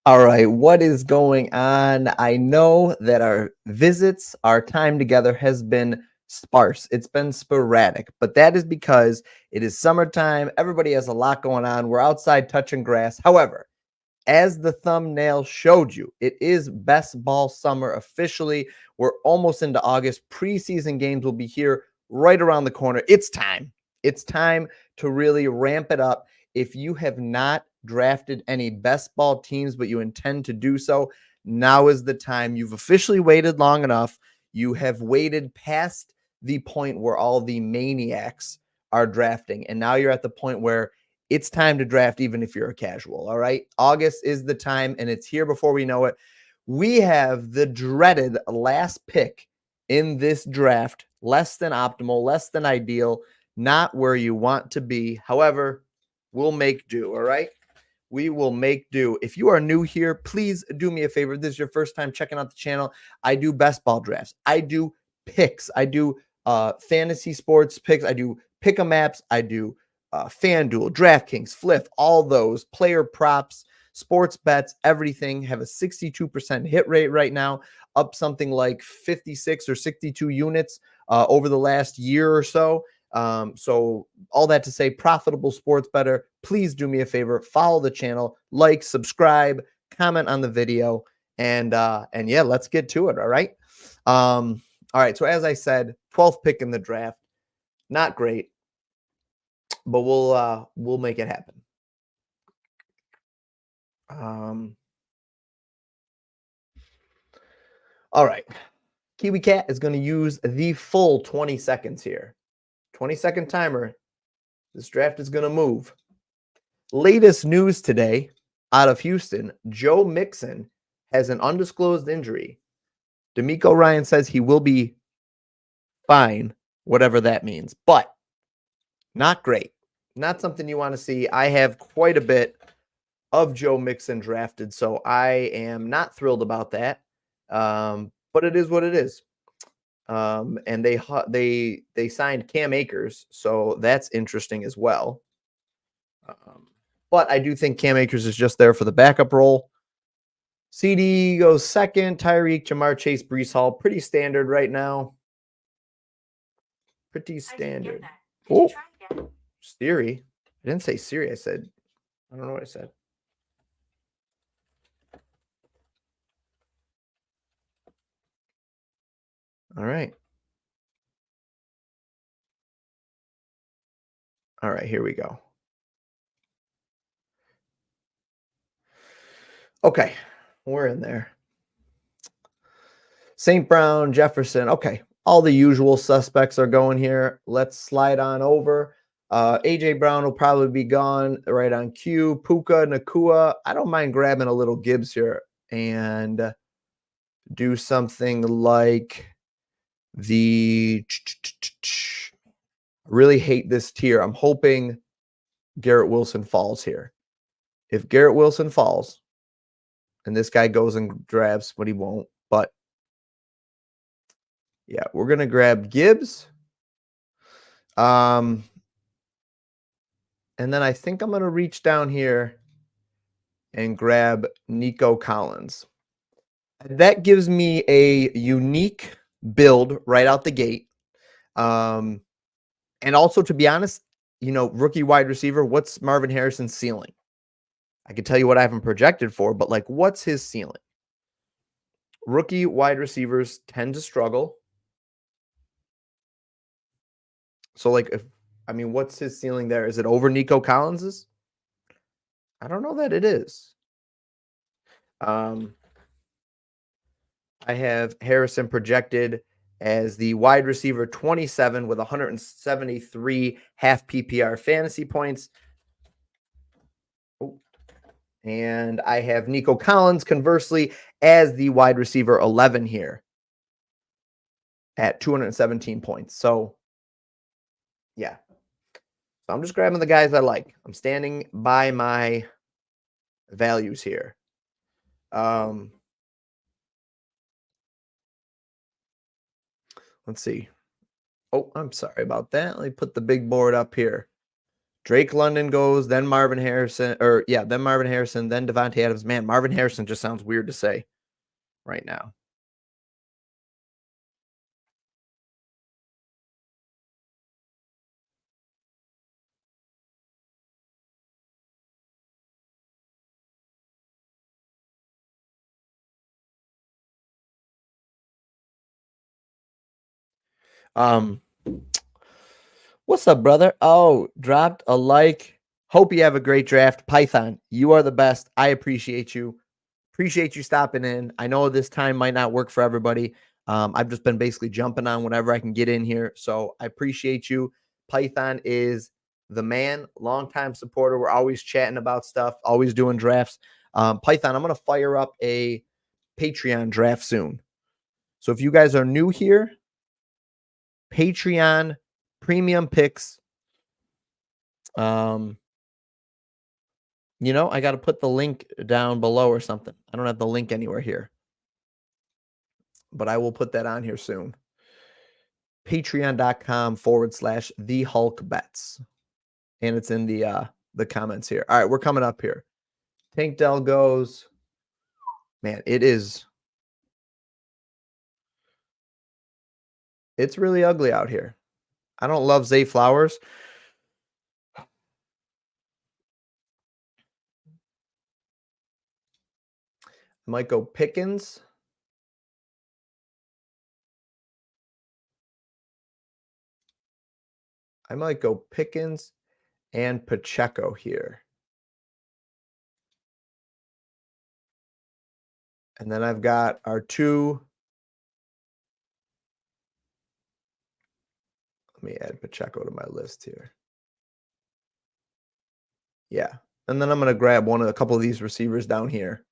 All right, what is going on? I know that our visits, our time together has been sparse. It's been sporadic, but that is because it is summertime. Everybody has a lot going on. We're outside touching grass. However, as the thumbnail showed you, it is best ball summer officially. We're almost into August. Preseason games will be here right around the corner. It's time. It's time to really ramp it up. If you have not drafted any best ball teams, but you intend to do so, now is the time. You've officially waited long enough. You have waited past the point where all the maniacs are drafting. And now you're at the point where it's time to draft, even if you're a casual. All right. August is the time, and it's here before we know it. We have the dreaded last pick in this draft, less than optimal, less than ideal, not where you want to be. However, we'll make do. All right. We will make do. If you are new here, please do me a favor. If this is your first time checking out the channel, I do best ball drafts. I do picks. I do fantasy sports picks. I do pick 'em apps. I do FanDuel, DraftKings, Flip, all those player props, sports bets, everything have a 62% hit rate right now, up something like 56 or 62 units over the last year or so. So all that to say, profitable sports better. Please do me a favor, follow the channel, like, subscribe, comment on the video, and yeah, let's get to it. All right. All right. So as I said, 12th pick in the draft, not great, but we'll make it happen. All right. Kiwi Cat is going to use the full 20 seconds here. 20-second timer. This draft is going to move. Latest news today out of Houston, Joe Mixon has an undisclosed injury. D'Amico Ryan says he will be fine, whatever that means, but not great. Not something you want to see. I have quite a bit of Joe Mixon drafted, so I am not thrilled about that. But it is what it is. And they signed Cam Akers, so that's interesting as well. But I do think Cam Akers is just there for the backup role. CD goes second. Tyreek, Jamar Chase, Breece Hall, pretty standard right now. Pretty standard. Oh, Siri. I didn't say Siri. I said, I don't know what I said. All right. All right, here we go. Okay, we're in there. St. Brown, Jefferson. Okay, all the usual suspects are going here. Let's slide on over. A.J. Brown will probably be gone right on cue. Puka, Nakua. I don't mind grabbing a little Gibbs here and do something like the – really hate this tier. I'm hoping Garrett Wilson falls here. If Garrett Wilson falls and this guy goes and grabs, but he won't, but yeah, we're going to grab Gibbs. And then I think I'm going to reach down here and grab Nico Collins. That gives me a unique build right out the gate. And also, to be honest, you know, rookie wide receiver, what's Marvin Harrison's ceiling? I can tell you what I haven't projected for, but like, what's his ceiling? Rookie wide receivers tend to struggle. So, like, what's his ceiling there? Is it over Nico Collins's? I don't know that it is. I have Harrison projected as the wide receiver 27 with 173 half PPR fantasy points. Oh. And I have Nico Collins, conversely, as the wide receiver 11 here at 217 points. So, yeah. So I'm just grabbing the guys I like. I'm standing by my values here. Let's see. Oh, I'm sorry about that. Let me put the big board up here. Drake London goes, then Marvin Harrison, or yeah, then Marvin Harrison, then Devontae Adams. Man, Marvin Harrison just sounds weird to say right now. Um, what's up, brother? Oh, dropped a like. Hope you have a great draft. Python, you are the best. I appreciate you. Appreciate you stopping in. I know this time might not work for everybody. I've just been basically jumping on whenever I can get in here. So I appreciate you. Python is the man, longtime supporter. We're always chatting about stuff, always doing drafts. Python, I'm going to fire up a Patreon draft soon. So if you guys are new here, Patreon premium picks. I got to put the link down below or something. I don't have the link anywhere here, but I will put that on here soon. Patreon.com/ the Hulk bets. And it's in the comments here. All right, we're coming up here. Tank Dell goes. Man, it's really ugly out here. I don't love Zay Flowers. I might go Pickens. I might go Pickens and Pacheco here. And then I've got our two. Let me add Pacheco to my list here. Yeah. And then I'm going to grab a couple of these receivers down here.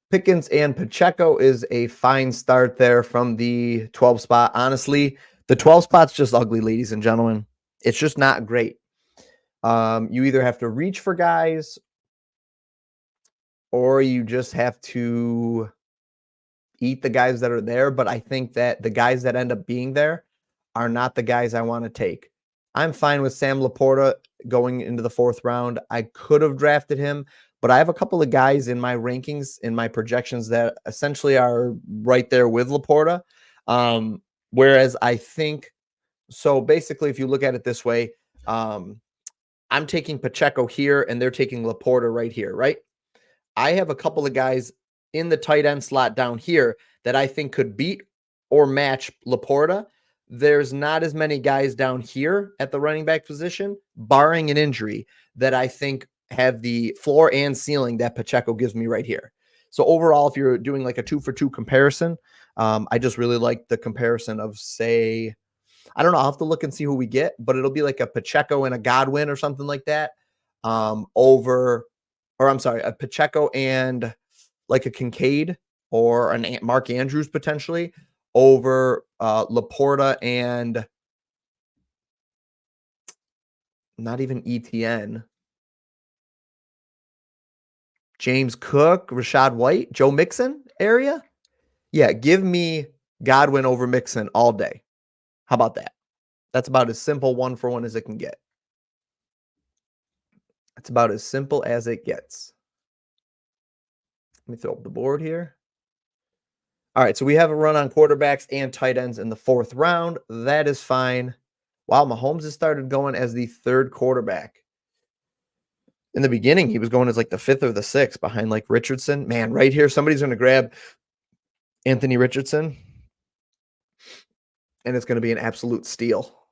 Pickens and Pacheco is a fine start there from the 12 spot. Honestly, the 12 spot's just ugly, ladies and gentlemen. It's just not great. You either have to reach for guys or you just have to eat the guys that are there. But I think that the guys that end up being there are not the guys I want to take. I'm fine with Sam Laporta going into the 4th round. I could have drafted him, but I have a couple of guys in my rankings, in my projections that essentially are right there with Laporta. Whereas I think, so basically, if you look at it this way, I'm taking Pacheco here and they're taking Laporta right here, right? I have a couple of guys in the tight end slot down here that I think could beat or match Laporta. There's not as many guys down here at the running back position, barring an injury, that I think have the floor and ceiling that Pacheco gives me right here. So overall, if you're doing like a 2-for-2 comparison, I just really like the comparison of, say, I don't know, I'll have to look and see who we get, but it'll be like a Pacheco and a Godwin or something like that, a Pacheco and like a Kincaid or an Mark Andrews potentially over Laporta and not even ETN, James Cook, Rashad White, Joe Mixon area. Yeah, give me Godwin over Mixon all day. How about that? That's about as simple 1-for-1 as it can get. It's about as simple as it gets. Let me throw up the board here. All right, so we have a run on quarterbacks and tight ends in the 4th round. That is fine. Wow, Mahomes has started going as the 3rd quarterback. In the beginning, he was going as like the 5th or the 6th behind like Richardson. Man, right here, somebody's going to grab Anthony Richardson, and it's going to be an absolute steal.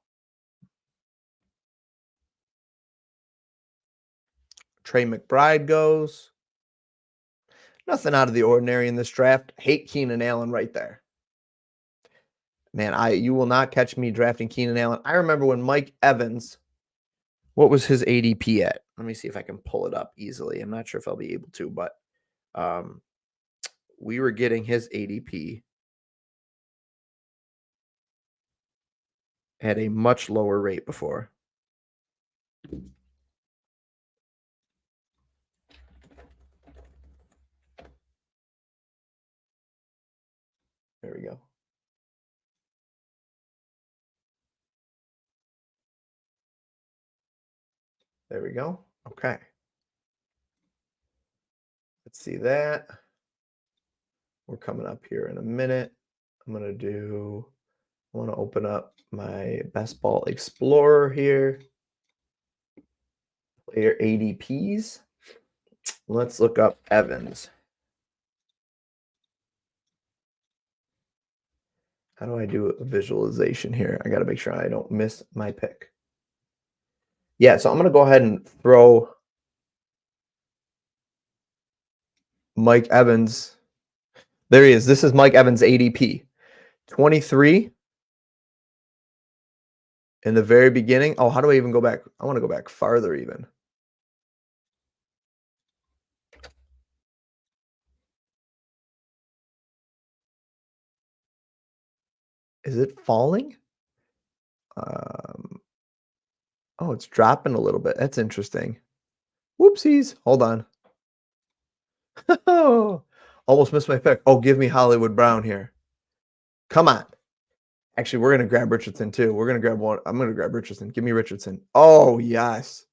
Trey McBride goes. Nothing out of the ordinary in this draft. Hate Keenan Allen right there. Man, you will not catch me drafting Keenan Allen. I remember when Mike Evans, what was his ADP at? Let me see if I can pull it up easily. I'm not sure if I'll be able to, but we were getting his ADP at a much lower rate before. There we go. There we go. Okay. Let's see that. We're coming up here in a minute. I want to open up my Best Ball Explorer here. Player ADPs. Let's look up Evans. How do I do a visualization here? I got to make sure I don't miss my pick. Yeah, so I'm going to go ahead and throw Mike Evans. There he is. This is Mike Evans' ADP. 23 in the very beginning. Oh, how do I even go back? I want to go back farther even. Is it falling? Oh, it's dropping a little bit. That's interesting. Whoopsies. Hold on. Almost missed my pick. Oh, give me Hollywood Brown here. Come on. Actually, we're going to grab Richardson too. We're going to grab one. I'm going to grab Richardson. Give me Richardson. Oh, yes.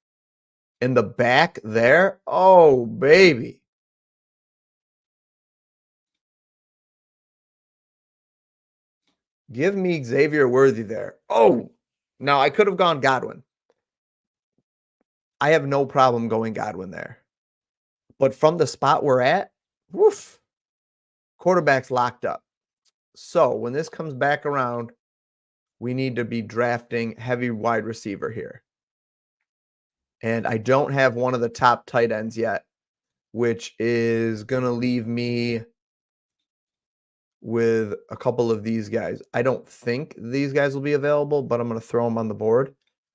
In the back there. Oh, baby. Give me Xavier Worthy there. Oh, now I could have gone Godwin. I have no problem going Godwin there. But from the spot we're at, woof, quarterback's locked up. So when this comes back around, we need to be drafting heavy wide receiver here. And I don't have one of the top tight ends yet, which is going to leave me with a couple of these guys. I don't think these guys will be available, but I'm going to throw them on the board.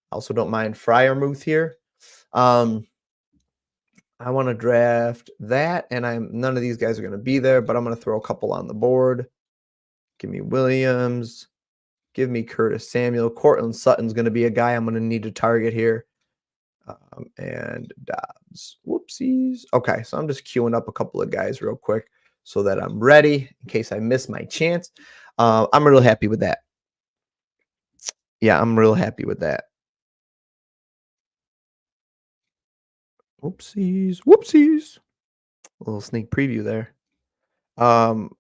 I also don't mind Freiermuth here. I want to draft that, and none of these guys are going to be there, but I'm going to throw a couple on the board. Give me Williams. Give me Curtis Samuel. Cortland Sutton's going to be a guy I'm going to need to target here. And Dobbs. Whoopsies. Okay, so I'm just queuing up a couple of guys real quick so that I'm ready in case I miss my chance. I'm real happy with that. Yeah, I'm real happy with that. Whoopsies. Whoopsies. A little sneak preview there.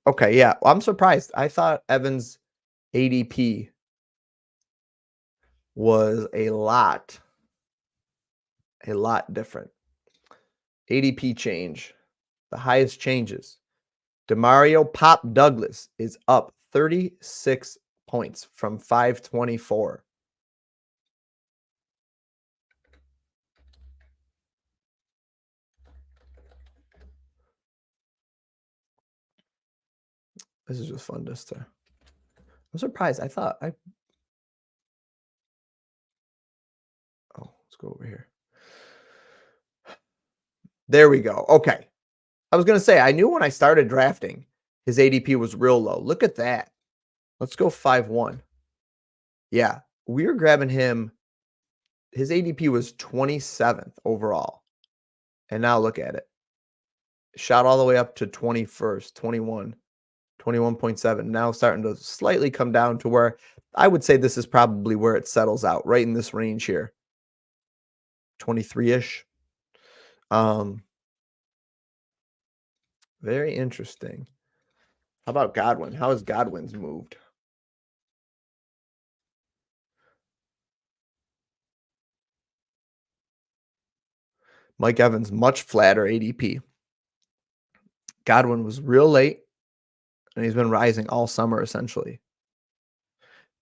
Okay, yeah. I'm surprised. I thought Evans' ADP was a lot different. ADP change. The highest changes. Demario Pop Douglas is up 36 points from 524. This is just fun just to. I'm surprised. I thought I. Oh, let's go over here. There we go. Okay. I was going to say, I knew when I started drafting, his ADP was real low. Look at that. Let's go 5-1. Yeah. We were grabbing him. His ADP was 27th overall. And now look at it. Shot all the way up to 21st, 21. 21.7. Now starting to slightly come down to where I would say this is probably where it settles out, right in this range here. 23-ish. Very interesting. How about Godwin? How has Godwin's moved? Mike Evans, much flatter ADP. Godwin was real late, and he's been rising all summer, essentially.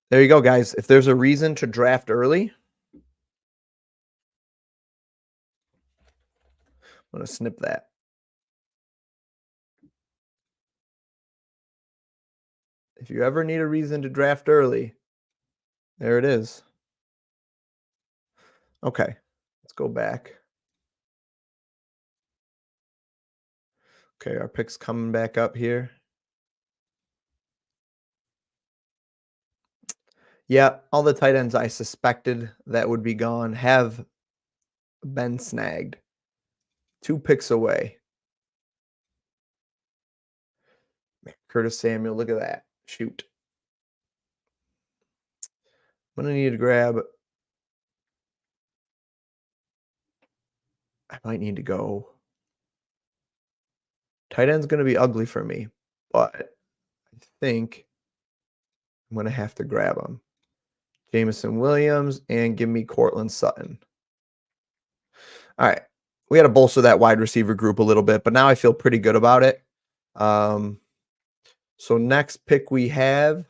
There you go, guys. If there's a reason to draft early, I'm going to snip that. If you ever need a reason to draft early, there it is. Okay, let's go back. Okay, our pick's coming back up here. Yeah, all the tight ends I suspected that would be gone have been snagged. 2 picks away. Curtis Samuel, look at that. Shoot. I'm going to need to grab I might need to go. Tight end's going to be ugly for me, but I think I'm going to have to grab him. Jameson Williams and give me Cortland Sutton. All right. We got to bolster that wide receiver group a little bit, but now I feel pretty good about it. So next pick we have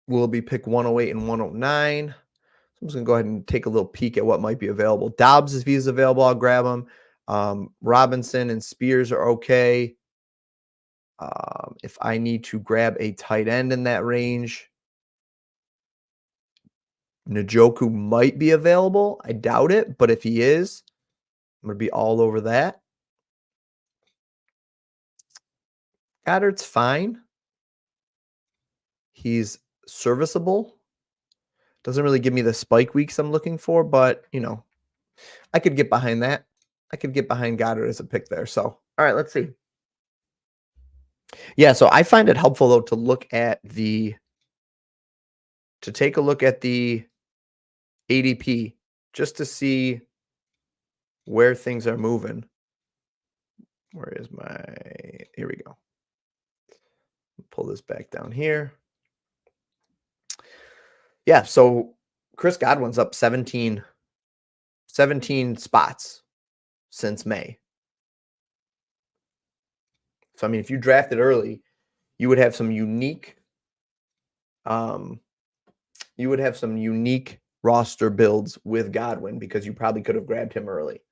will be pick 108 and 109. I'm just going to go ahead and take a little peek at what might be available. Dobbs, if he's available, I'll grab him. Robinson and Spears are okay. If I need to grab a tight end in that range, Njoku might be available. I doubt it, but if he is, I'm going to be all over that. Goddard's fine. He's serviceable. Doesn't really give me the spike weeks I'm looking for, but, I could get behind that. I could get behind Goddard as a pick there. So, all right, let's see. Yeah, so I find it helpful, though, to take a look at the ADP just to see where things are moving. Where is here we go. Pull this back down here. Yeah, so Chris Godwin's up 17 spots since May. So, I mean, if you drafted early, you would have some unique roster builds with Godwin because you probably could have grabbed him early.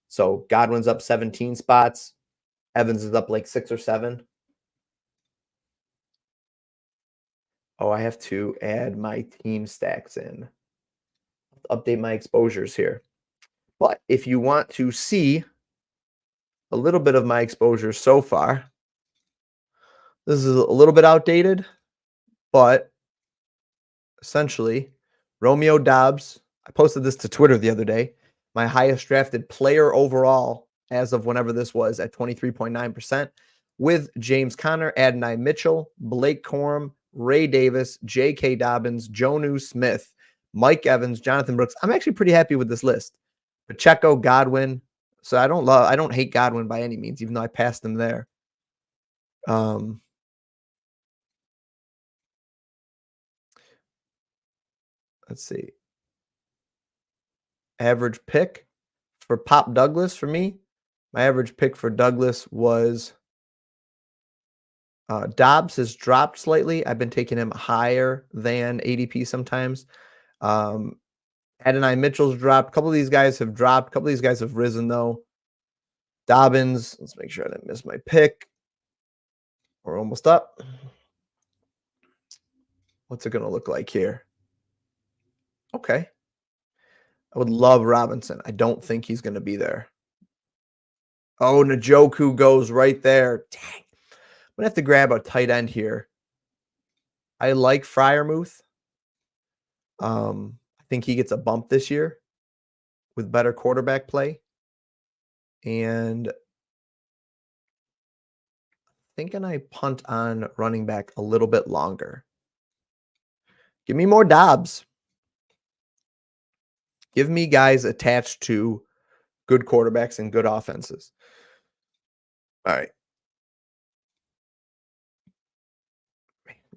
So Godwin's up 17 spots. Evans is up like 6 or 7. Oh, I have to add my team stacks in. Update my exposures here. But if you want to see a little bit of my exposure so far, this is a little bit outdated, but essentially, Romeo Dobbs, I posted this to Twitter the other day, my highest drafted player overall as of whenever this was at 23.9%, with James Conner, Adonai Mitchell, Blake Corum, Ray Davis, J.K. Dobbins, Jonnu Smith, Mike Evans, Jonathan Brooks. I'm actually pretty happy with this list. Pacheco, Godwin. So I don't hate Godwin by any means, even though I passed him there. Let's see. Average pick for Pop Douglas for me. My average pick for Douglas was Dobbs has dropped slightly. I've been taking him higher than ADP sometimes. Adonai Mitchell's dropped. A couple of these guys have dropped. A couple of these guys have risen, though. Dobbins, let's make sure I didn't miss my pick. We're almost up. What's it going to look like here? Okay. I would love Robinson. I don't think he's going to be there. Oh, Njoku goes right there. Dang. I'm going to have to grab a tight end here. I like Freiermuth. I think he gets a bump this year with better quarterback play. And thinking I punt on running back a little bit longer. Give me more Dobbs. Give me guys attached to good quarterbacks and good offenses. All right.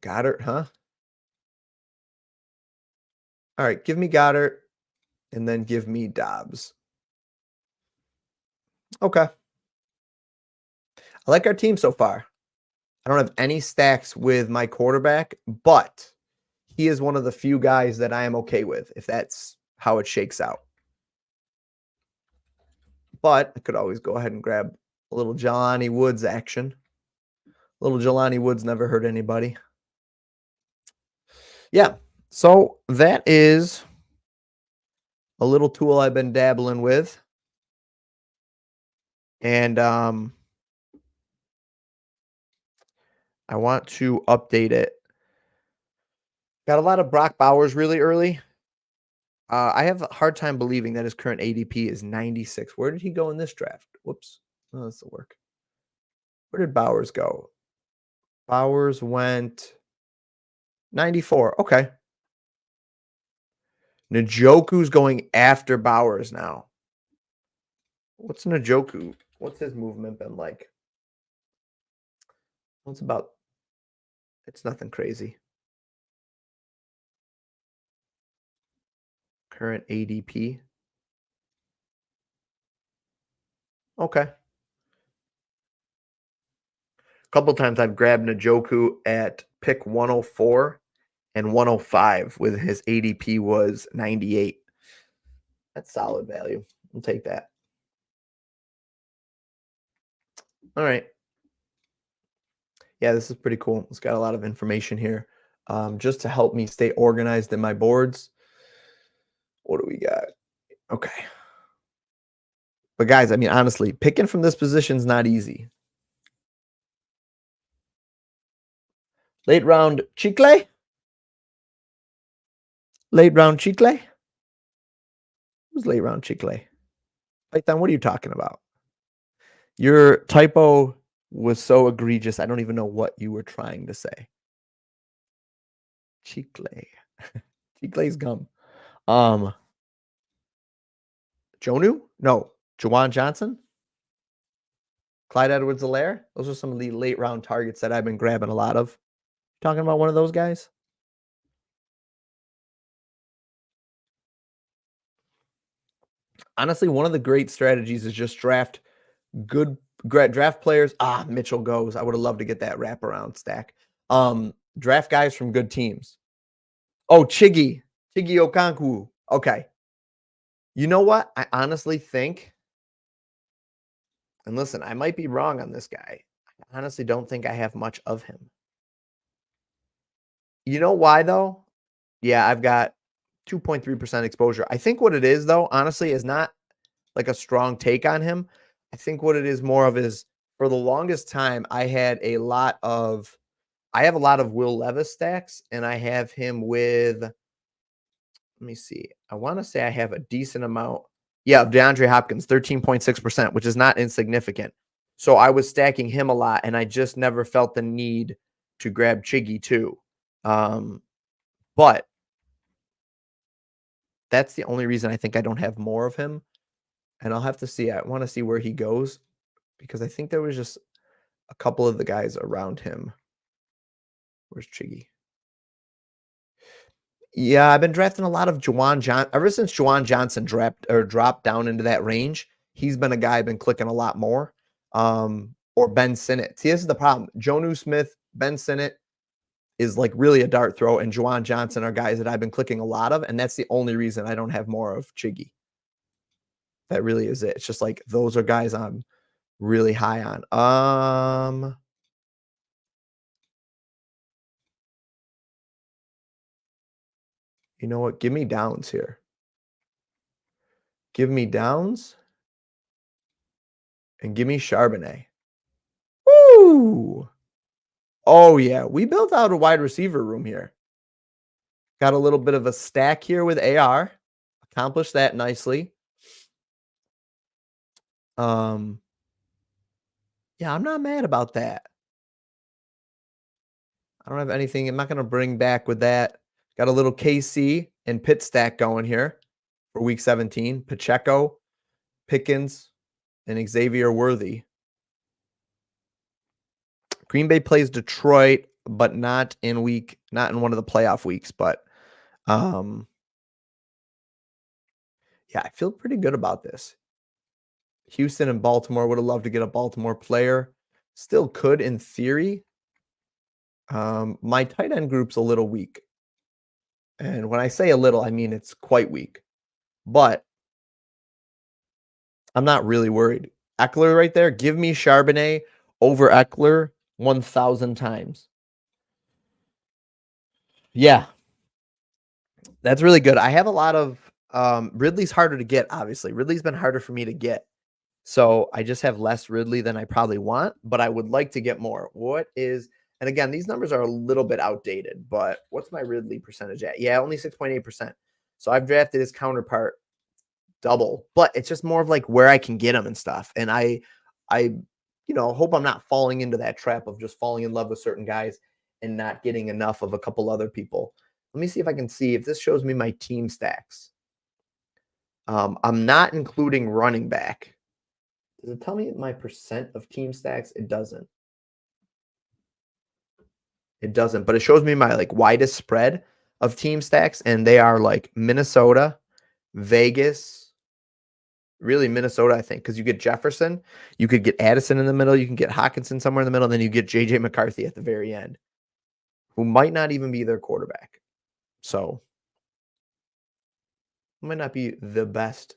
Goddard, huh? All right, give me Goddard and then give me Dobbs. Okay. I like our team so far. I don't have any stacks with my quarterback, but he is one of the few guys that I am okay with if that's how it shakes out. But I could always go ahead and grab a little Jelani Woods action. Little Jelani Woods never hurt anybody. Yeah, so that is a little tool I've been dabbling with. And I want to update it. Got a lot of Brock Bowers really early. I have a hard time believing that his current ADP is 96. Where did he go in this draft? Whoops. Oh, that's the work. Where did Bowers go? Bowers went 94. Okay. Njoku's going after Bowers now. What's Njoku? What's his movement been like? What's about? It's nothing crazy. Current ADP. Okay. A couple times I've grabbed Njoku at pick 104 and 105 with his ADP was 98. That's solid value. We'll take that. All right. Yeah, this is pretty cool. It's got a lot of information here just to help me stay organized in my boards. What do we got? Okay. But guys, I mean, honestly, picking from this position is not easy. Late round Chicle? Late round Chicle? Who's late round Chicle? Python, what are you talking about? Your typo was so egregious, I don't even know what you were trying to say. Chicle. Chicle's gum. Jonu? No. Jawan Johnson? Clyde Edwards-Helaire? Those are some of the late round targets that I've been grabbing a lot of. Talking about one of those guys? Honestly, one of the great strategies is just draft good draft players. Mitchell goes. I would have loved to get that wraparound stack. Draft guys from good teams. Oh, Chiggy Okonkwo. Okay. You know what? I honestly think, and listen, I might be wrong on this guy. I honestly don't think I have much of him. You know why, though? Yeah, I've got 2.3% exposure. I think what it is, though, honestly, is not like a strong take on him. I think what it is more of is for the longest time, I have a lot of Will Levis stacks, and I have him with, let me see. I want to say I have a decent amount. Yeah, DeAndre Hopkins, 13.6%, which is not insignificant. So I was stacking him a lot, and I just never felt the need to grab Chiggy too. But that's the only reason I think I don't have more of him. And I'll have to see. I want to see where he goes because I think there was just a couple of the guys around him. Where's Chiggy? Yeah, I've been drafting a lot of Juwan Johnson. Ever since Juwan Johnson dropped down into that range, he's been a guy I've been clicking a lot more. Or Ben Sinnott. See, this is the problem. Jonnu Smith, Ben Sinnott is like really a dart throw, and Juwan Johnson are guys that I've been clicking a lot of, and that's the only reason I don't have more of Chiggy. That really is it. It's just like those are guys I'm really high on. You know what? Give me Downs here. Give me Downs and give me Charbonnet. Woo! Oh, yeah. We built out a wide receiver room here. Got a little bit of a stack here with AR. Accomplished that nicely. Yeah, I'm not mad about that. I don't have anything. I'm not going to bring back with that. Got a little KC and Pitt stack going here for week 17. Pacheco, Pickens, and Xavier Worthy. Green Bay plays Detroit, but not in one of the playoff weeks. But yeah, I feel pretty good about this. Houston and Baltimore, would have loved to get a Baltimore player. Still could in theory. My tight end group's a little weak. And when I say a little, I mean it's quite weak. But I'm not really worried. Eckler right there. Give me Charbonnet over Eckler 1,000 times. Yeah. That's really good. I have a lot of Ridley's harder to get, obviously. Ridley's been harder for me to get. So I just have less Ridley than I probably want, but I would like to get more. And again, these numbers are a little bit outdated, but what's my Ridley percentage at? Yeah, only 6.8%. So I've drafted his counterpart double, but it's just more of like where I can get him and stuff. And I hope I'm not falling into that trap of just falling in love with certain guys and not getting enough of a couple other people. Let me see if I can see if this shows me my team stacks. I'm not including running back. Does it tell me my percent of team stacks? It doesn't. It doesn't, but it shows me my like widest spread of team stacks, and they are like Minnesota, Vegas, really Minnesota, I think, because you get Jefferson, you could get Addison in the middle, you can get Hawkinson somewhere in the middle, and then you get JJ McCarthy at the very end, who might not even be their quarterback. So might not be the best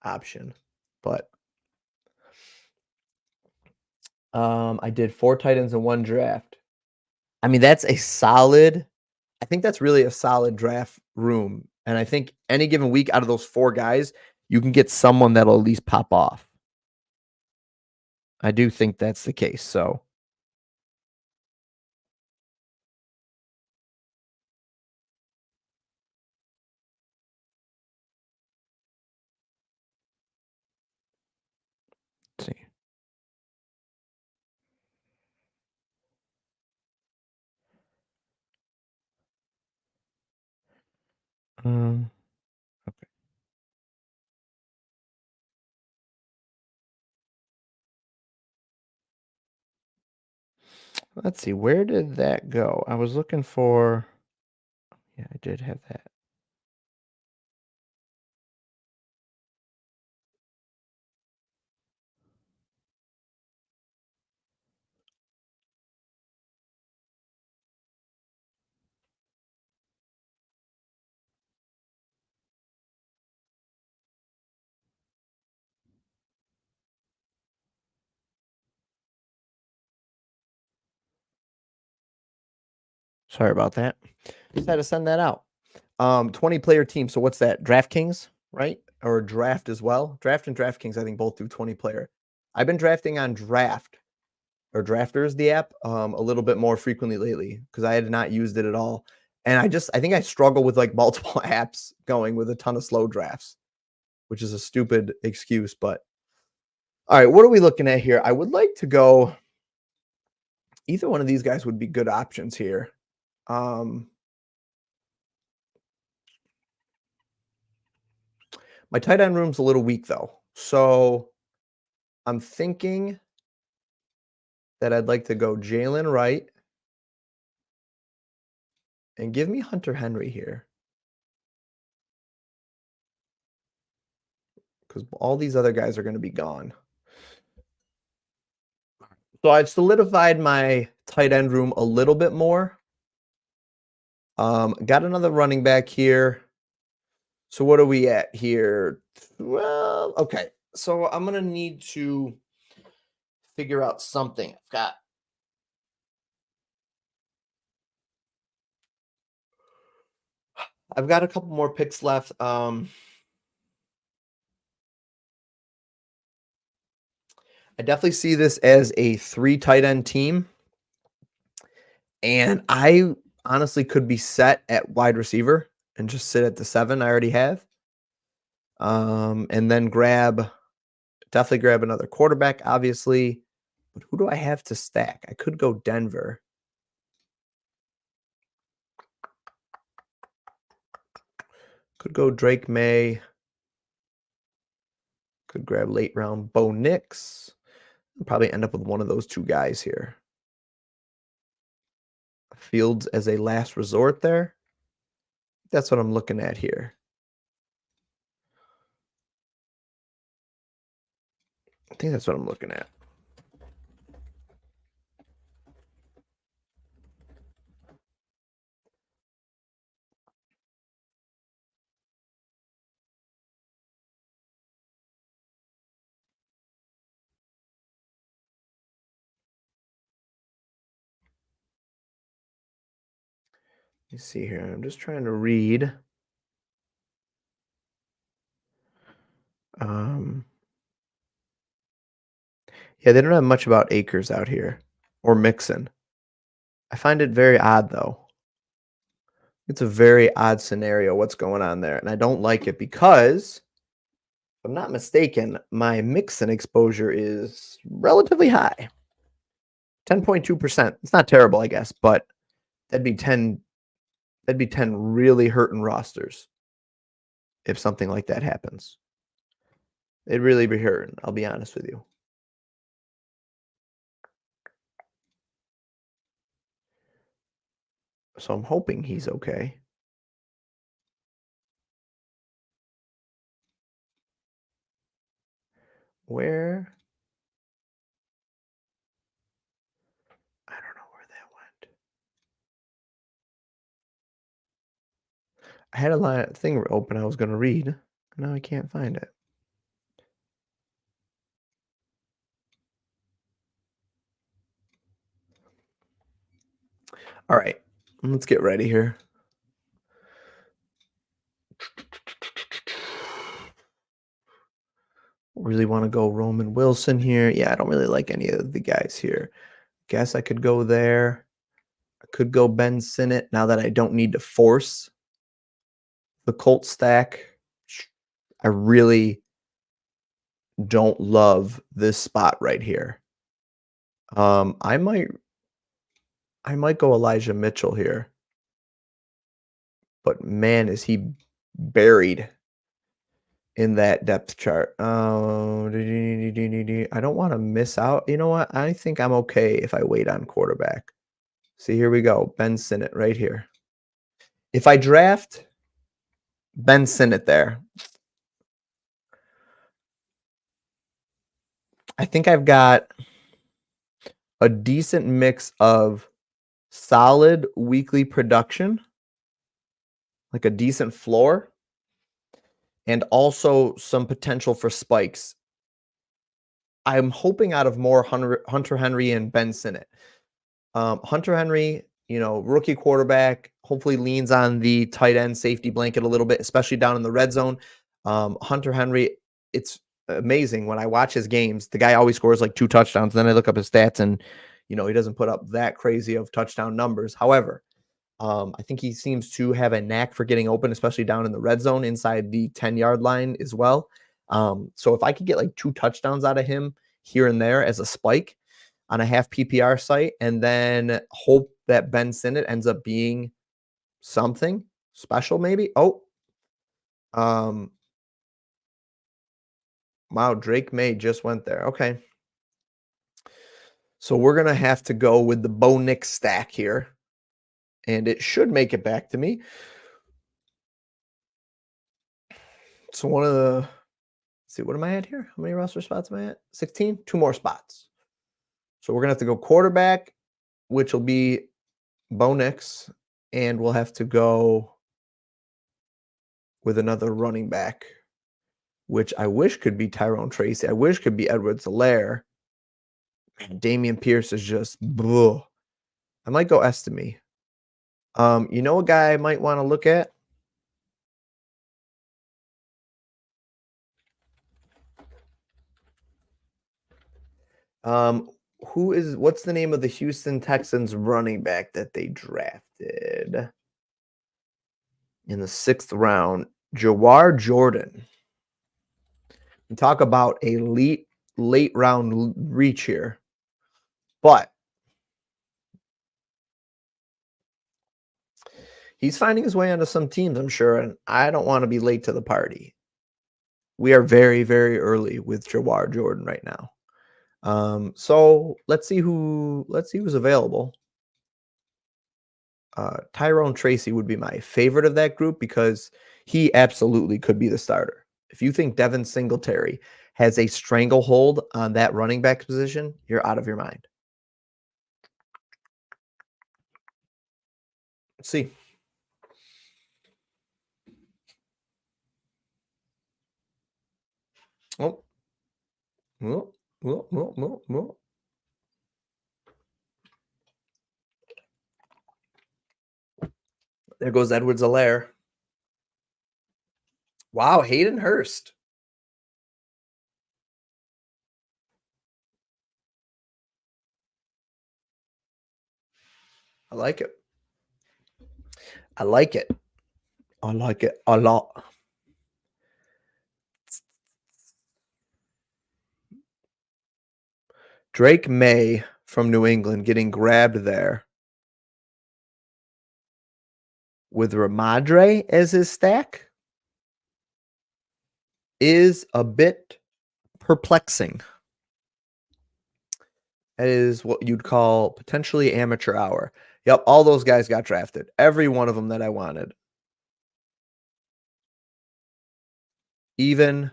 option, but I did 4 tight ends in 1 draft. I mean, that's a solid I think that's really a solid draft room, and I think any given week out of those 4 guys, you can get someone that'll at least pop off. I do think that's the case, so let's see. Um, okay. Let's see, where did that go? I was looking for yeah, I did have that. Sorry about that. Just had to send that out. 20-player team, so what's that? DraftKings, right? Or Draft as well? Draft and DraftKings, I think both do 20-player. I've been drafting on Draft or Drafters, the app, a little bit more frequently lately because I had not used it at all. And I think I struggle with like multiple apps going with a ton of slow drafts, which is a stupid excuse. But all right, what are we looking at here? I would like to go. Either one of these guys would be good options here. My tight end room's a little weak though, so I'm thinking that I'd like to go Jalen Wright and give me Hunter Henry here. Because all these other guys are going to be gone. So I've solidified my tight end room a little bit more. Got another running back here. So what are we at here? Well, okay. So I'm going to need to figure out something. I've got a couple more picks left. I definitely see this as a 3 tight end team. And I honestly could be set at wide receiver and just sit at the 7 I already have. And then definitely grab another quarterback, obviously. But who do I have to stack? I could go Denver. Could go Drake May. Could grab late round Bo Nix. I'll probably end up with one of those 2 guys here. Fields as a last resort there. That's what I'm looking at here. I think that's what I'm looking at. Let me see here. I'm just trying to read. Yeah, they don't have much about Akers out here or Mixon. I find it very odd, though. It's a very odd scenario, what's going on there. And I don't like it because, if I'm not mistaken, my Mixon exposure is relatively high. 10.2%. It's not terrible, I guess, but that'd be 10 That'd be 10 really hurting rosters if something like that happens. It'd really be hurting, I'll be honest with you. So I'm hoping he's okay. Where? I don't know where that went. I had a thing open I was going to read. Now I can't find it. All right, let's get ready here. Really want to go Roman Wilson here. Yeah, I don't really like any of the guys here. Guess I could go there. I could go Ben Sinnott now that I don't need to force the Colt stack. I really don't love this spot right here. I might go Elijah Mitchell here. But man, is he buried in that depth chart. I don't want to miss out. You know what? I think I'm okay if I wait on quarterback. See, here we go. Ben Sinnott right here. If I draft Ben Sinnott there, I think I've got a decent mix of solid weekly production, like a decent floor, and also some potential for spikes. I'm hoping out of more Hunter Henry and Ben Sinnott. Hunter Henry, rookie quarterback, hopefully leans on the tight end safety blanket a little bit, especially down in the red zone. Hunter Henry, it's amazing when I watch his games. The guy always scores like 2 touchdowns. Then I look up his stats and, he doesn't put up that crazy of touchdown numbers. However, I think he seems to have a knack for getting open, especially down in the red zone inside the 10-yard line as well. So if I could get like 2 touchdowns out of him here and there as a spike on a half PPR site, and then hope that Ben Sinnott ends up being something special, maybe. Oh, wow, Drake May just went there. Okay. So we're going to have to go with the Bo Nix stack here, and it should make it back to me. So one of the, let's see, what am I at here? How many roster spots am I at? 16? 2 more spots. So we're going to have to go quarterback, which will be Bo Nix, and we'll have to go with another running back, which I wish could be Tyrone Tracy. I wish could be Edwards-Helaire. Man, Damian Pierce is just, bleh. I might go Estime. You know a guy I might want to look at? What's the name of the Houston Texans running back that they drafted in the 6th round? Jawar Jordan. We talk about a late round reach here. But he's finding his way onto some teams, I'm sure, and I don't want to be late to the party. We are very, very early with Jawar Jordan right now. So let's see who's available. Tyrone Tracy would be my favorite of that group because he absolutely could be the starter. If you think Devin Singletary has a stranglehold on that running back position, you're out of your mind. Let's see. Oh. There goes Edwards-Helaire. Wow, Hayden Hurst. I like it. I like it. I like it a lot. Drake May from New England getting grabbed there. with Ramadre as his stack is a bit perplexing. That is what you'd call potentially amateur hour. Yep, all those guys got drafted. Every one of them that I wanted. Even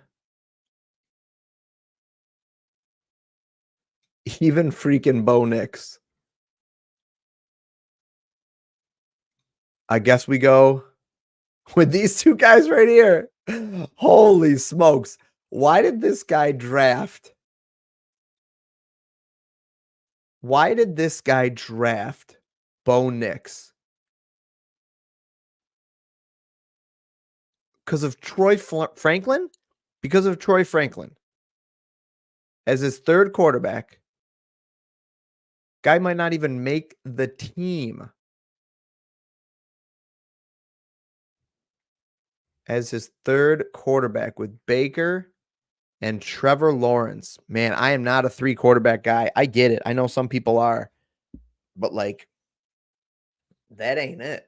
even freaking Bo Nix. I guess we go with these two guys right here. Holy smokes. Why did this guy draft? Why did this guy draft Bo Nix? Because of Franklin? Because of Troy Franklin as his third quarterback. Guy might not even make the team as his third quarterback with Baker and Trevor Lawrence. Man, I am not a 3 quarterback guy. I get it. I know some people are, but like that ain't it.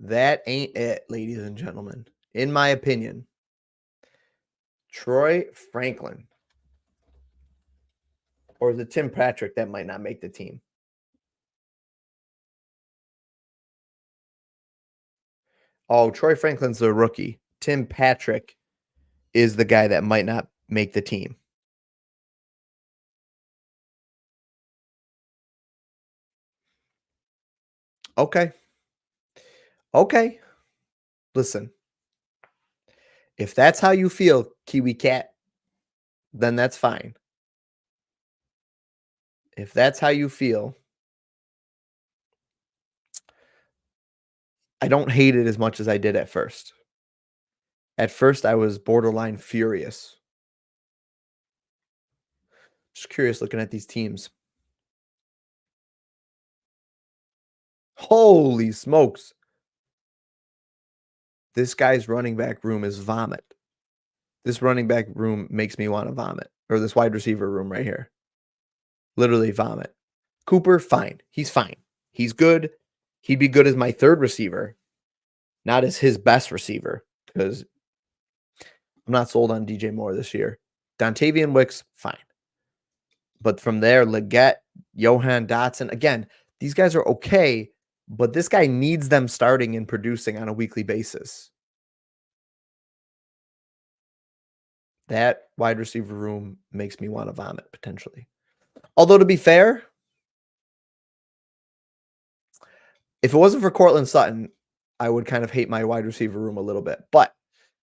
That ain't it, ladies and gentlemen. In my opinion, Troy Franklin. Or is it Tim Patrick that might not make the team? Oh, Troy Franklin's the rookie. Tim Patrick is the guy that might not make the team. Okay. Okay. Listen. If that's how you feel, Kiwi Cat, then that's fine. If that's how you feel, I don't hate it as much as I did at first. At first, I was borderline furious. Just curious looking at these teams. Holy smokes. This guy's running back room is vomit. This running back room makes me want to vomit. Or this wide receiver room right here. Literally vomit. Cooper, fine. He's fine. He's good. He'd be good as my third receiver, not as his best receiver, because I'm not sold on DJ Moore this year. Dontavian Wicks, fine. But from there, Leggett, Johan Dotson, again, these guys are okay, but this guy needs them starting and producing on a weekly basis. That wide receiver room makes me want to vomit potentially. Although, to be fair, if it wasn't for Cortland Sutton, I would kind of hate my wide receiver room a little bit. But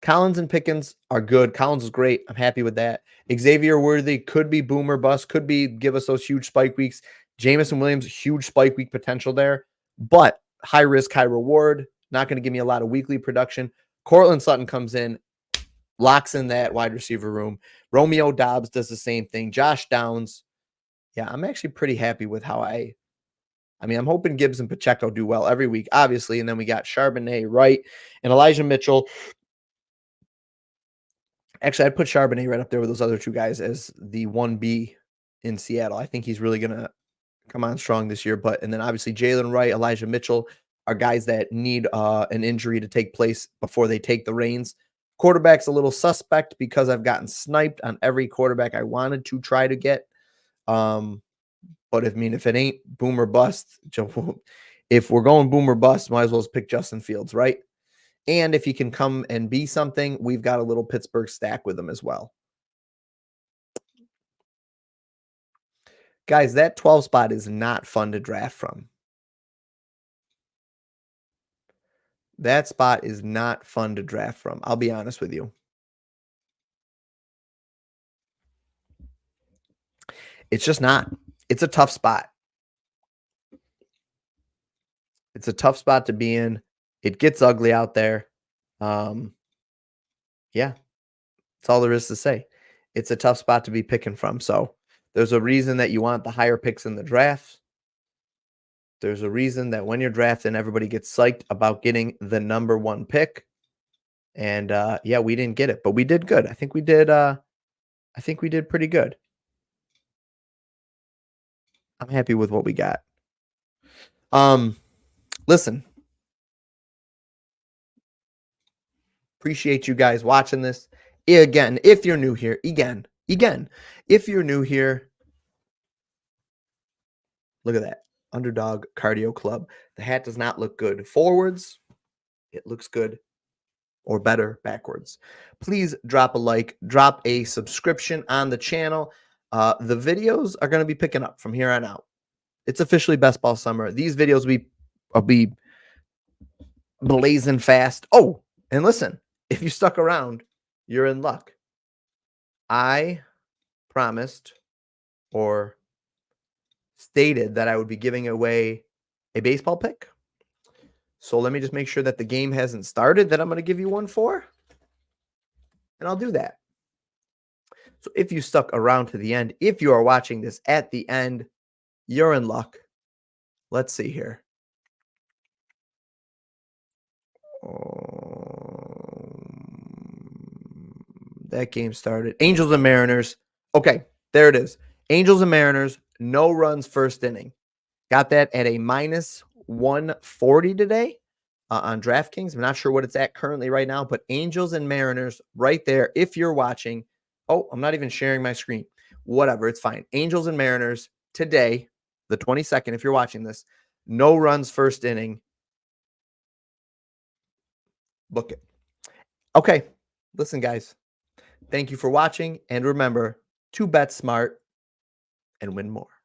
Collins and Pickens are good. Collins is great. I'm happy with that. Xavier Worthy could be boomer bust, could be give us those huge spike weeks. Jamison Williams, huge spike week potential there, but high risk, high reward. Not going to give me a lot of weekly production. Cortland Sutton comes in, locks in that wide receiver room. Romeo Dobbs does the same thing. Josh Downs. Yeah, I'm actually pretty happy with how I mean, I'm hoping Gibbs and Pacheco do well every week, obviously. And then we got Charbonnet, Wright, and Elijah Mitchell. Actually, I'd put Charbonnet right up there with those other two guys as the 1B in Seattle. I think he's really going to come on strong this year. And then obviously Jalen Wright, Elijah Mitchell are guys that need an injury to take place before they take the reins. Quarterback's a little suspect because I've gotten sniped on every quarterback I wanted to try to get. But if it ain't boom or bust, if we're going boom or bust, might as well pick Justin Fields, right? And if he can come and be something, we've got a little Pittsburgh stack with him as well. Guys, that 12 spot is not fun to draft from. That spot is not fun to draft from. I'll be honest with you. It's just not. It's a tough spot. It's a tough spot to be in. It gets ugly out there. Yeah, that's all there is to say. It's a tough spot to be picking from. So there's a reason that you want the higher picks in the draft. There's a reason that when you're drafting, everybody gets psyched about getting the number 1 pick. And yeah, we didn't get it, but we did good. I think we did pretty good. I'm happy with what we got. Um, listen, appreciate you guys watching this. Again, if you're new here, if you're new here, look at that. Underdog Cardio Club. The hat does not look good forwards. It looks good or better backwards. Please drop a like, drop a subscription on the channel. The videos are going to be picking up from here on out. It's officially best ball summer. These videos will be blazing fast. Oh, and listen, if you stuck around, you're in luck. I promised or stated that I would be giving away a baseball pick. So let me just make sure that the game hasn't started that I'm going to give you one for. And I'll do that. So if you stuck around to the end, if you are watching this at the end, you're in luck. Let's see here. That game started. Angels and Mariners. Okay, there it is. Angels and Mariners, no runs first inning. Got that at a minus 140 today on DraftKings. I'm not sure what it's at currently right now, but Angels and Mariners right there. If you're watching, oh, I'm not even sharing my screen. Whatever, it's fine. Angels and Mariners today, the 22nd, if you're watching this, no runs first inning. Book it. Okay, listen, guys. Thank you for watching. And remember to bet smart and win more.